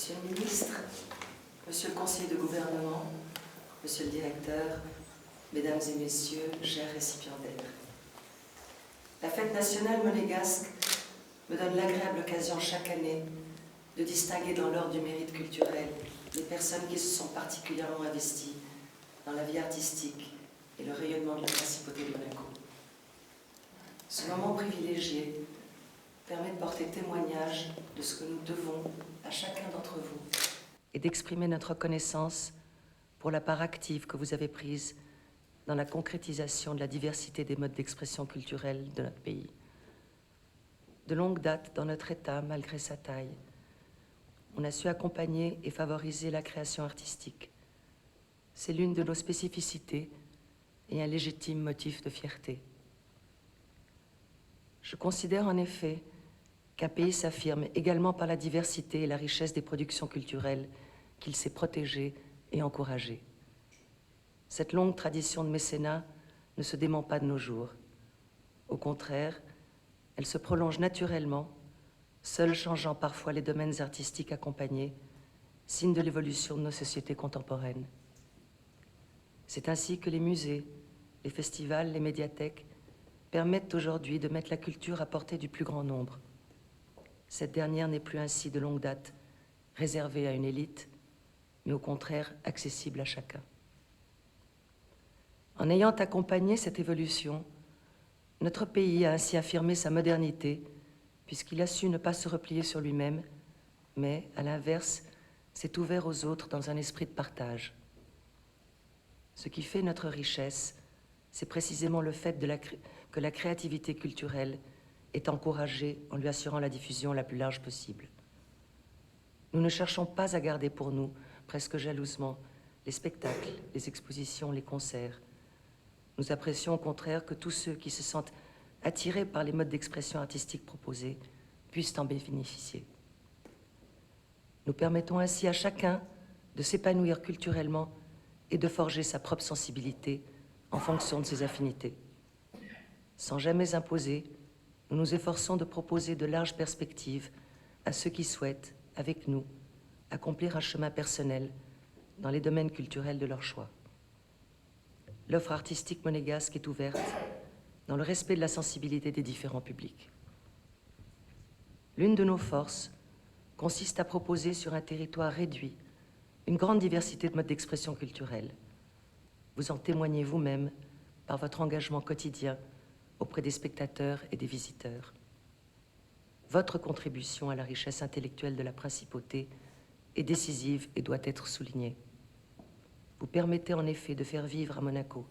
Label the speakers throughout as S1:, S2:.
S1: Monsieur le ministre, monsieur le conseiller de gouvernement, monsieur le directeur, mesdames et messieurs, chers récipiendaires. La fête nationale monégasque me donne l'agréable occasion chaque année de distinguer dans l'ordre du mérite culturel les personnes qui se sont particulièrement investies dans la vie artistique et le rayonnement de la principauté de Monaco. Ce moment privilégié permet de porter témoignage de ce que nous devons à chacun d'entre vous et d'exprimer notre reconnaissance pour la part active que vous avez prise dans la concrétisation de la diversité des modes d'expression culturelle de notre pays. De longue date, dans notre État, malgré sa taille, on a su accompagner et favoriser la création artistique. C'est l'une de nos spécificités et un légitime motif de fierté. Je considère en effet qu'un pays s'affirme également par la diversité et la richesse des productions culturelles qu'il sait protéger et encourager. Cette longue tradition de mécénat ne se dément pas de nos jours. Au contraire, elle se prolonge naturellement, seule changeant parfois les domaines artistiques accompagnés, signe de l'évolution de nos sociétés contemporaines. C'est ainsi que les musées, les festivals, les médiathèques permettent aujourd'hui de mettre la culture à portée du plus grand nombre. Cette dernière n'est plus ainsi de longue date réservée à une élite, mais au contraire accessible à chacun. En ayant accompagné cette évolution, notre pays a ainsi affirmé sa modernité, puisqu'il a su ne pas se replier sur lui-même, mais, à l'inverse, s'est ouvert aux autres dans un esprit de partage. Ce qui fait notre richesse, c'est précisément le fait que la créativité culturelle est encouragée en lui assurant la diffusion la plus large possible. Nous ne cherchons pas à garder pour nous, presque jalousement, les spectacles, les expositions, les concerts. Nous apprécions au contraire que tous ceux qui se sentent attirés par les modes d'expression artistique proposés puissent en bénéficier. Nous permettons ainsi à chacun de s'épanouir culturellement et de forger sa propre sensibilité en fonction de ses affinités. Sans jamais imposer, nous nous efforçons de proposer de larges perspectives à ceux qui souhaitent, avec nous, accomplir un chemin personnel dans les domaines culturels de leur choix. L'offre artistique monégasque est ouverte dans le respect de la sensibilité des différents publics. L'une de nos forces consiste à proposer sur un territoire réduit une grande diversité de modes d'expression culturelle. Vous en témoignez vous-même par votre engagement quotidien auprès des spectateurs et des visiteurs. Votre contribution à la richesse intellectuelle de la principauté est décisive et doit être soulignée. Vous permettez en effet de faire vivre à Monaco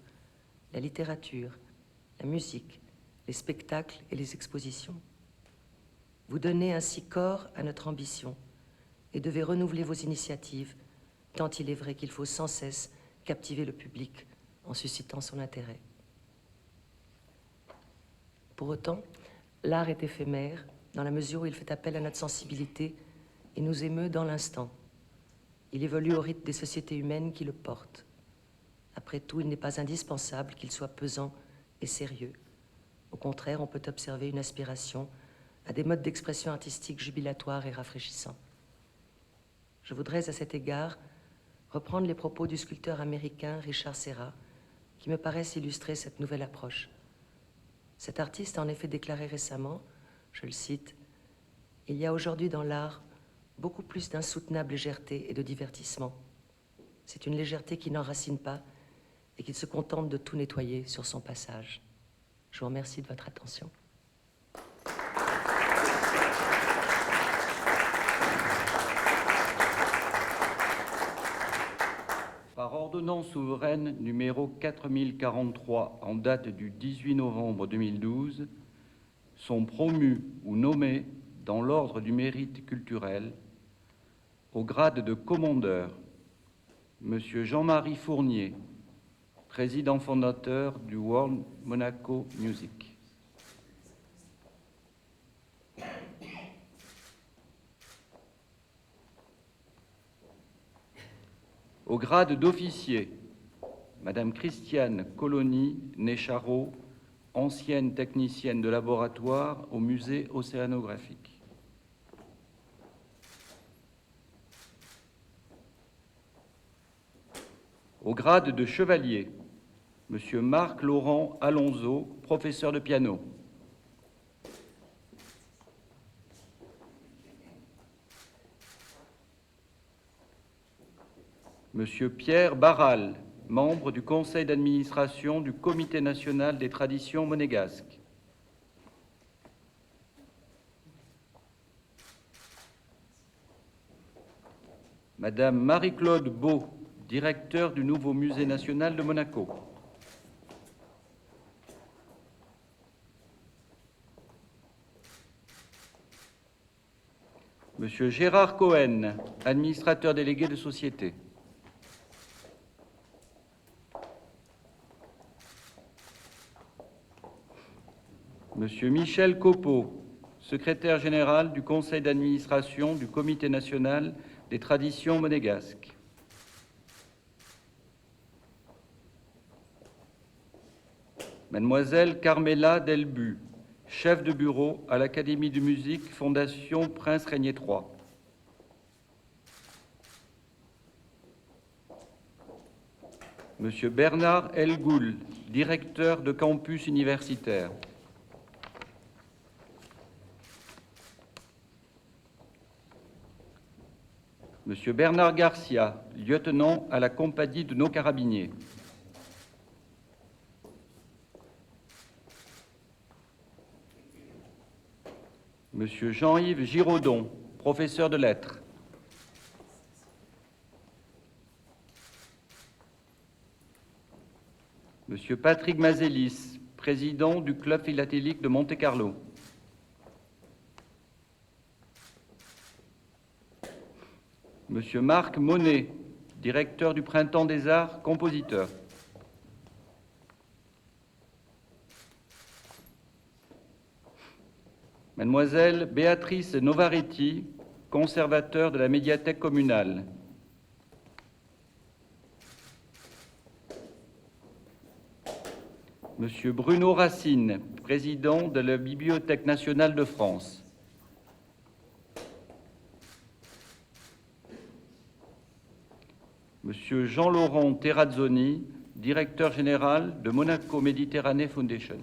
S1: la littérature, la musique, les spectacles et les expositions. Vous donnez ainsi corps à notre ambition et devez renouveler vos initiatives, tant il est vrai qu'il faut sans cesse captiver le public en suscitant son intérêt. Pour autant, l'art est éphémère dans la mesure où il fait appel à notre sensibilité et nous émeut dans l'instant. Il évolue au rythme des sociétés humaines qui le portent. Après tout, il n'est pas indispensable qu'il soit pesant et sérieux. Au contraire, on peut observer une aspiration à des modes d'expression artistique jubilatoires et rafraîchissants. Je voudrais à cet égard reprendre les propos du sculpteur américain Richard Serra, qui me paraissent illustrer cette nouvelle approche. Cet artiste a en effet déclaré récemment, je le cite, « Il y a aujourd'hui dans l'art beaucoup plus d'insoutenable légèreté et de divertissement. C'est une légèreté qui n'enracine pas et qui se contente de tout nettoyer sur son passage. » Je vous remercie de votre attention.
S2: Par ordonnance souveraine numéro 4043 en date du 18 novembre 2012, sont promus ou nommés dans l'ordre du mérite culturel au grade de commandeur Monsieur Jean-Marie Fournier, président fondateur du World Monaco Music. Au grade d'officier, Madame Christiane Colony Nécharot, ancienne technicienne de laboratoire au musée océanographique. Au grade de chevalier, Monsieur Marc-Laurent Alonso, professeur de piano. Monsieur Pierre Barral, membre du conseil d'administration du Comité national des traditions monégasques. Madame Marie-Claude Beau, directeur du nouveau Musée national de Monaco. Monsieur Gérard Cohen, administrateur délégué de société. Monsieur Michel Copeau, secrétaire général du conseil d'administration du Comité national des traditions monégasques. Mademoiselle Carmela Delbu, chef de bureau à l'Académie de musique Fondation Prince Régnier III. Monsieur Bernard Elgoul, directeur de campus universitaire. Monsieur Bernard Garcia, lieutenant à la compagnie de nos carabiniers. Monsieur Jean-Yves Giraudon, professeur de lettres. Monsieur Patrick Mazélis, président du Club philatélique de Monte-Carlo. Monsieur Marc Monet, directeur du Printemps des Arts, compositeur. Mademoiselle Béatrice Novaretti, conservateur de la médiathèque communale. Monsieur Bruno Racine, président de la Bibliothèque nationale de France. Monsieur Jean-Laurent Terrazzoni, directeur général de Monaco Méditerranée Foundation.